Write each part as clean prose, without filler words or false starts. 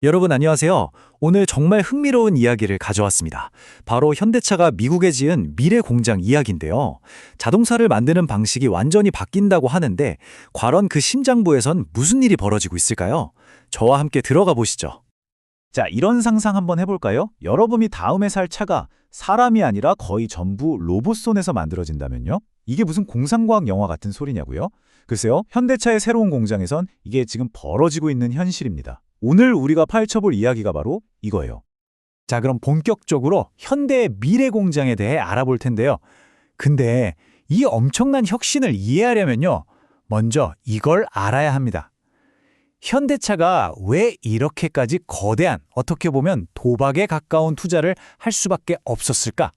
여러분 안녕하세요. 오늘 정말 흥미로운 이야기를 가져왔습니다. 바로 현대차가 미국에 지은 미래 공장 이야기인데요. 자동차를 만드는 방식이 완전히 바뀐다고 하는데 과연 그 심장부에선 무슨 일이 벌어지고 있을까요? 저와 함께 들어가 보시죠. 자, 이런 상상 한번 해볼까요? 여러분이 다음에 살 차가 사람이 아니라 거의 전부 로봇 손에서 만들어진다면요? 이게 무슨 공상과학 영화 같은 소리냐고요? 글쎄요, 현대차의 새로운 공장에선 이게 지금 벌어지고 있는 현실입니다. 오늘 우리가 파헤쳐볼 이야기가 바로 이거예요. 자, 그럼 본격적으로 현대의 미래 공장에 대해 알아볼 텐데요. 근데 이 엄청난 혁신을 이해하려면요, 먼저 이걸 알아야 합니다. 현대차가 왜 이렇게까지 거대한, 어떻게 보면 도박에 가까운 투자를 할 수밖에 없었을까?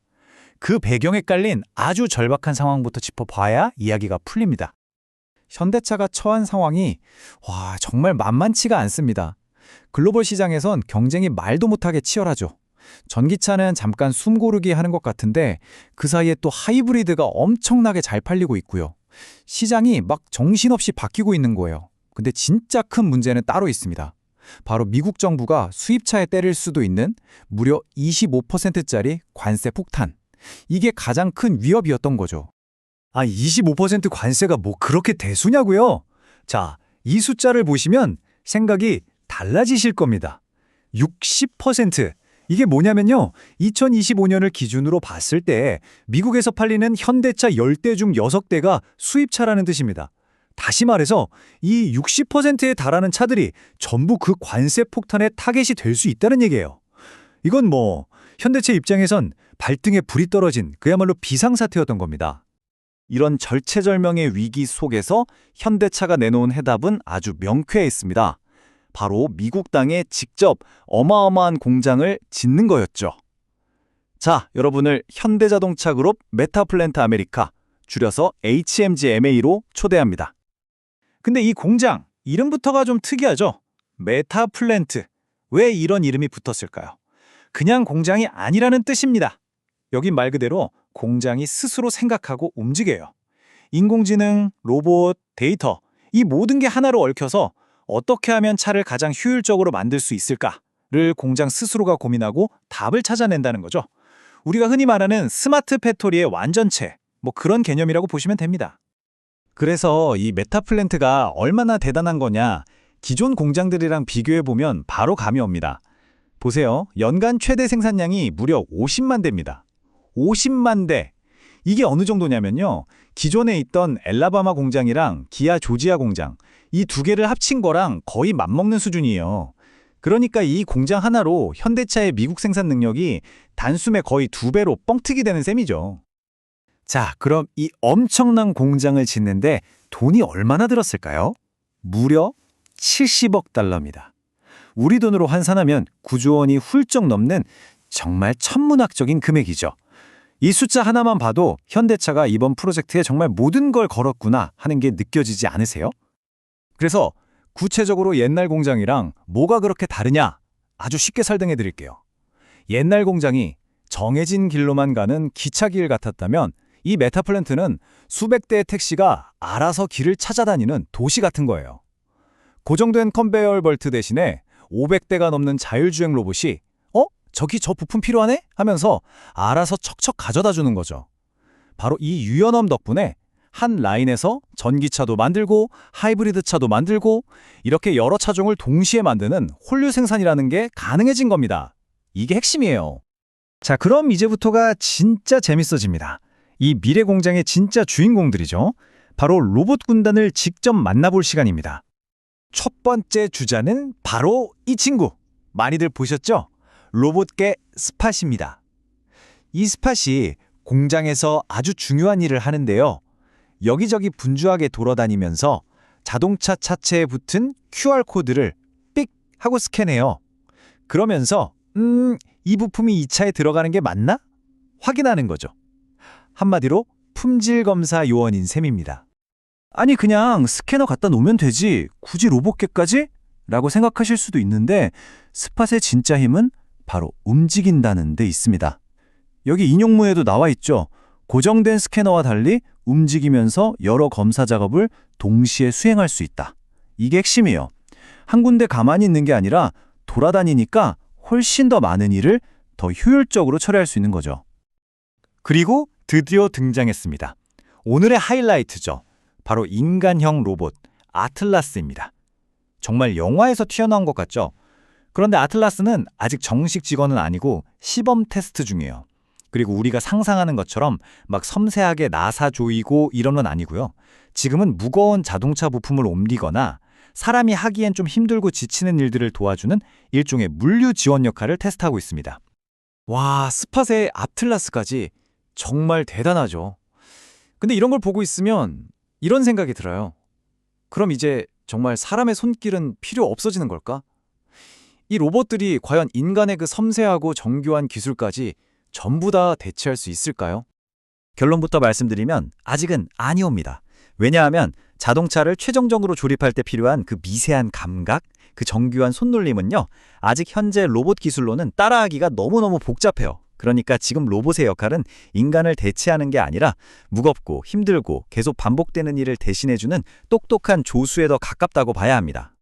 그 배경에 깔린 아주 절박한 상황부터 짚어봐야 이야기가 풀립니다. 현대차가 처한 상황이 정말 만만치가 않습니다. 글로벌 시장에선 경쟁이 말도 못하게 치열하죠. 전기차는 잠깐 숨고르기 하는 것 같은데 그 사이에 또 하이브리드가 엄청나게 잘 팔리고 있고요. 시장이 막 정신없이 바뀌고 있는 거예요. 근데 진짜 큰 문제는 따로 있습니다. 바로 미국 정부가 수입차에 때릴 수도 있는 무려 25%짜리 관세 폭탄. 이게 가장 큰 위협이었던 거죠. 25% 관세가 뭐 그렇게 대수냐고요? 자, 이 숫자를 보시면 생각이 달라지실 겁니다. 60%. 이게 뭐냐면요. 2025년을 기준으로 봤을 때 미국에서 팔리는 현대차 10대 중 6대가 수입차라는 뜻입니다. 다시 말해서 이 60%에 달하는 차들이 전부 그 관세 폭탄의 타겟이 될 수 있다는 얘기예요. 이건 현대차 입장에선 발등에 불이 떨어진 그야말로 비상사태였던 겁니다. 이런 절체절명의 위기 속에서 현대차가 내놓은 해답은 아주 명쾌했습니다. 바로 미국 땅에 직접 어마어마한 공장을 짓는 거였죠. 자, 여러분을 현대자동차 그룹 메타플랜트 아메리카, 줄여서 HMGMA로 초대합니다. 근데 이 공장, 이름부터가 좀 특이하죠? 메타플랜트. 왜 이런 이름이 붙었을까요? 그냥 공장이 아니라는 뜻입니다. 여긴 말 그대로 공장이 스스로 생각하고 움직여요. 인공지능, 로봇, 데이터, 이 모든 게 하나로 얽혀서 어떻게 하면 차를 가장 효율적으로 만들 수 있을까를 공장 스스로가 고민하고 답을 찾아낸다는 거죠. 우리가 흔히 말하는 스마트 팩토리의 완전체, 그런 개념이라고 보시면 됩니다. 그래서 이 메타플랜트가 얼마나 대단한 거냐, 기존 공장들이랑 비교해보면 바로 감이 옵니다. 보세요. 연간 최대 생산량이 무려 50만 대입니다. 50만 대! 이게 어느 정도냐면요. 기존에 있던 엘라바마 공장이랑 기아 조지아 공장, 이 두 개를 합친 거랑 거의 맞먹는 수준이에요. 그러니까 이 공장 하나로 현대차의 미국 생산 능력이 단숨에 거의 2배로 뻥튀기 되는 셈이죠. 자, 그럼 이 엄청난 공장을 짓는데 돈이 얼마나 들었을까요? 무려 70억 달러입니다. 우리 돈으로 환산하면 9조 원이 훌쩍 넘는 정말 천문학적인 금액이죠. 이 숫자 하나만 봐도 현대차가 이번 프로젝트에 정말 모든 걸 걸었구나 하는 게 느껴지지 않으세요? 그래서 구체적으로 옛날 공장이랑 뭐가 그렇게 다르냐? 아주 쉽게 설명해 드릴게요. 옛날 공장이 정해진 길로만 가는 기차길 같았다면 이 메타플랜트는 수백 대의 택시가 알아서 길을 찾아다니는 도시 같은 거예요. 고정된 컨베이어 벨트 대신에 500대가 넘는 자율주행 로봇이 저기 저 부품 필요하네? 하면서 알아서 척척 가져다 주는 거죠. 바로 이 유연함 덕분에 한 라인에서 전기차도 만들고 하이브리드 차도 만들고 이렇게 여러 차종을 동시에 만드는 홀류 생산이라는 게 가능해진 겁니다. 이게 핵심이에요. 자, 그럼 이제부터가 진짜 재밌어집니다. 이 미래 공장의 진짜 주인공들이죠. 바로 로봇 군단을 직접 만나볼 시간입니다. 첫 번째 주자는 바로 이 친구. 많이들 보셨죠? 로봇계 스팟입니다. 이 스팟이 공장에서 아주 중요한 일을 하는데요. 여기저기 분주하게 돌아다니면서 자동차 차체에 붙은 QR코드를 삑 하고 스캔해요. 그러면서 이 부품이 이 차에 들어가는 게 맞나? 확인하는 거죠. 한마디로 품질 검사 요원인 셈입니다. 아니, 그냥 스캐너 갖다 놓으면 되지 굳이 로봇계까지? 라고 생각하실 수도 있는데 스팟의 진짜 힘은 바로 움직인다는 데 있습니다. 여기 인용문에도 나와 있죠. 고정된 스캐너와 달리 움직이면서 여러 검사 작업을 동시에 수행할 수 있다. 이게 핵심이에요. 한 군데 가만히 있는 게 아니라 돌아다니니까 훨씬 더 많은 일을 더 효율적으로 처리할 수 있는 거죠. 그리고 드디어 등장했습니다. 오늘의 하이라이트죠. 바로 인간형 로봇 아틀라스입니다. 정말 영화에서 튀어나온 것 같죠? 그런데 아틀라스는 아직 정식 직원은 아니고 시범 테스트 중이에요. 그리고 우리가 상상하는 것처럼 막 섬세하게 나사 조이고 이런 건 아니고요. 지금은 무거운 자동차 부품을 옮기거나 사람이 하기엔 좀 힘들고 지치는 일들을 도와주는 일종의 물류 지원 역할을 테스트하고 있습니다. 와, 스팟의 아틀라스까지 정말 대단하죠. 근데 이런 걸 보고 있으면 이런 생각이 들어요. 그럼 이제 정말 사람의 손길은 필요 없어지는 걸까? 이 로봇들이 과연 인간의 그 섬세하고 정교한 기술까지 전부 다 대체할 수 있을까요? 결론부터 말씀드리면 아직은 아니옵니다. 왜냐하면 자동차를 최종적으로 조립할 때 필요한 그 미세한 감각, 그 정교한 손놀림은요, 아직 현재 로봇 기술로는 따라하기가 너무너무 복잡해요. 그러니까 지금 로봇의 역할은 인간을 대체하는 게 아니라 무겁고 힘들고 계속 반복되는 일을 대신해주는 똑똑한 조수에 더 가깝다고 봐야 합니다.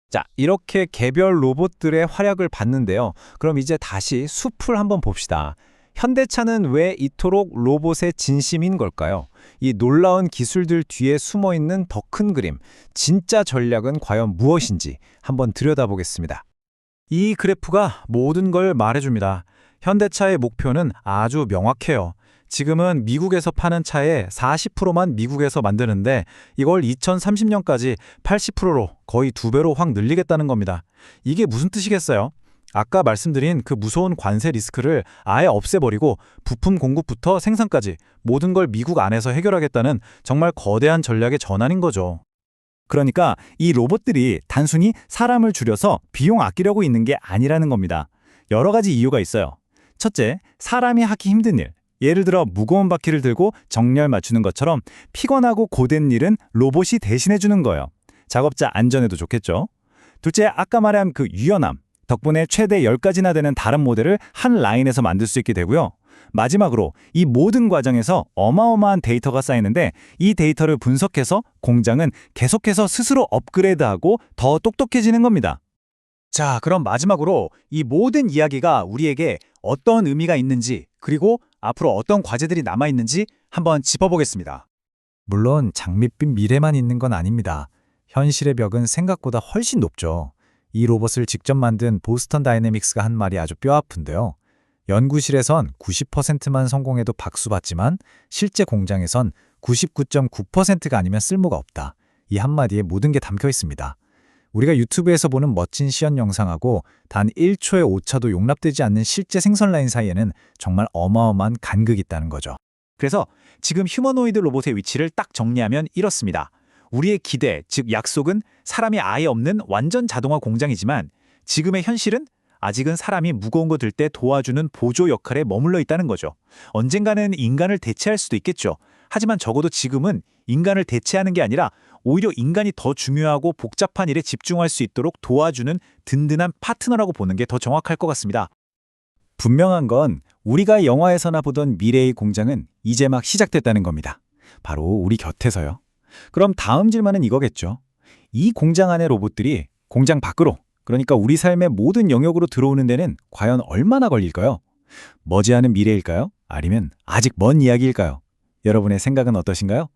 자, 이렇게 개별 로봇들의 활약을 봤는데요. 그럼 이제 다시 숲을 한번 봅시다. 현대차는 왜 이토록 로봇의 진심인 걸까요? 이 놀라운 기술들 뒤에 숨어있는 더 큰 그림, 진짜 전략은 과연 무엇인지 한번 들여다보겠습니다. 이 그래프가 모든 걸 말해줍니다. 현대차의 목표는 아주 명확해요. 지금은 미국에서 파는 차의 40%만 미국에서 만드는데 이걸 2030년까지 80%로 거의 2배로 확 늘리겠다는 겁니다. 이게 무슨 뜻이겠어요? 아까 말씀드린 그 무서운 관세 리스크를 아예 없애버리고 부품 공급부터 생산까지 모든 걸 미국 안에서 해결하겠다는 정말 거대한 전략의 전환인 거죠. 그러니까 이 로봇들이 단순히 사람을 줄여서 비용 아끼려고 있는 게 아니라는 겁니다. 여러 가지 이유가 있어요. 첫째, 사람이 하기 힘든 일. 예를 들어 무거운 바퀴를 들고 정렬 맞추는 것처럼 피곤하고 고된 일은 로봇이 대신해주는 거예요. 작업자 안전에도 좋겠죠. 둘째, 아까 말한 그 유연함. 덕분에 최대 10가지나 되는 다른 모델을 한 라인에서 만들 수 있게 되고요. 마지막으로 이 모든 과정에서 어마어마한 데이터가 쌓이는데 이 데이터를 분석해서 공장은 계속해서 스스로 업그레이드하고 더 똑똑해지는 겁니다. 자, 그럼 마지막으로 이 모든 이야기가 우리에게 어떤 의미가 있는지 그리고 앞으로 어떤 과제들이 남아있는지 한번 짚어보겠습니다. 물론 장밋빛 미래만 있는 건 아닙니다. 현실의 벽은 생각보다 훨씬 높죠. 이 로봇을 직접 만든 보스턴 다이내믹스가 한 말이 아주 뼈아픈데요. 연구실에선 90%만 성공해도 박수 받지만 실제 공장에선 99.9%가 아니면 쓸모가 없다. 이 한마디에 모든 게 담겨 있습니다. 우리가 유튜브에서 보는 멋진 시연 영상하고 단 1초의 오차도 용납되지 않는 실제 생선 라인 사이에는 정말 어마어마한 간극이 있다는 거죠. 그래서 지금 휴머노이드 로봇의 위치를 딱 정리하면 이렇습니다. 우리의 기대, 즉 약속은 사람이 아예 없는 완전 자동화 공장이지만 지금의 현실은 아직은 사람이 무거운 거 들 때 도와주는 보조 역할에 머물러 있다는 거죠. 언젠가는 인간을 대체할 수도 있겠죠. 하지만 적어도 지금은 인간을 대체하는 게 아니라 오히려 인간이 더 중요하고 복잡한 일에 집중할 수 있도록 도와주는 든든한 파트너라고 보는 게 더 정확할 것 같습니다. 분명한 건 우리가 영화에서나 보던 미래의 공장은 이제 막 시작됐다는 겁니다. 바로 우리 곁에서요. 그럼 다음 질문은 이거겠죠. 이 공장 안의 로봇들이 공장 밖으로, 그러니까 우리 삶의 모든 영역으로 들어오는 데는 과연 얼마나 걸릴까요? 머지않은 미래일까요? 아니면 아직 먼 이야기일까요? 여러분의 생각은 어떠신가요?